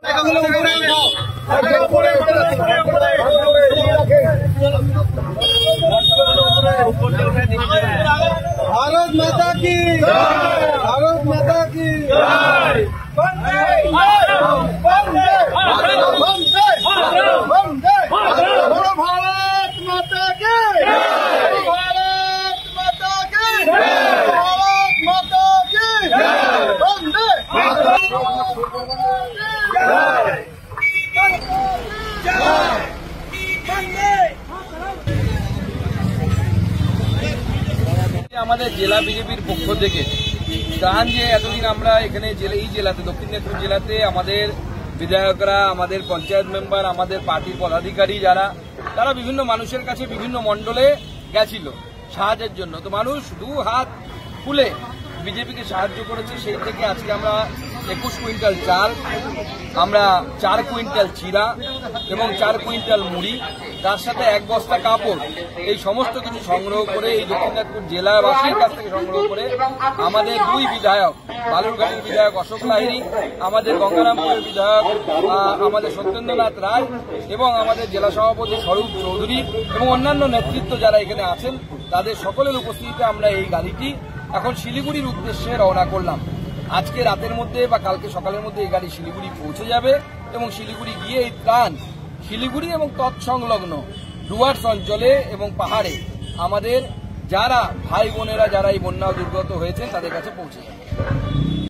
भारत माता की, भारत माता की वंदे मातरम, वंदे मातरम, वंदे मातरम, वंदे मातरम। भारत माता की, भारत माता की, भारत माता की वंदे मातरम। আমাদের জেলা বিজেপির পক্ষ থেকে ত্রাণ যে এতদিন আমরা এখানে এই জেলাতে দক্ষিণ দিনাজপুর জেলাতে আমাদের বিধায়করা, আমাদের পঞ্চায়েত মেম্বার, আমাদের পার্টির পদাধিকারী যারা, তারা বিভিন্ন মানুষের কাছে বিভিন্ন মণ্ডলে গেছিল সাহায্যের জন্য। তো মানুষ দু হাত খুলে বিজেপিকে সাহায্য করেছে। সেই থেকে আজকে আমরা 21 কুইন্টাল চাল, আমরা 4 কুইন্টাল চিরা এবং 4 কুইন্টাল মুড়ি, তার সাথে 1 বস্তা কাপড়, এই সমস্ত কিছু সংগ্রহ করে এই দক্ষিণ দিনাজপুর জেলাবাসীর কাছ থেকে সংগ্রহ করে আমাদের 2 বিধায়ক, বালুরঘাটের বিধায়ক অশোক লাহিড়ী, আমাদের গঙ্গারামপুরের বিধায়ক আমাদের সত্যেন্দ্রনাথ রায় এবং আমাদের জেলা সভাপতি স্বরূপ চৌধুরী এবং অন্যান্য নেতৃত্ব যারা এখানে আছেন, তাদের সকলের উপস্থিতিতে আমরা এই গাড়িটি এখন শিলিগুড়ির উদ্দেশ্যে রওনা করলাম। আজকে রাতের মধ্যে বা কালকে সকালের মধ্যে এই গাড়ি শিলিগুড়ি পৌঁছে যাবে এবং শিলিগুড়ি গিয়ে এই ত্রাণ শিলিগুড়ি এবং তৎসংলগ্ন ডুয়ার্স অঞ্চলে এবং পাহাড়ে আমাদের যারা ভাই বোনেরা যারা এই বন্যা দুর্গত হয়েছেন তাদের কাছে পৌঁছে যাবে।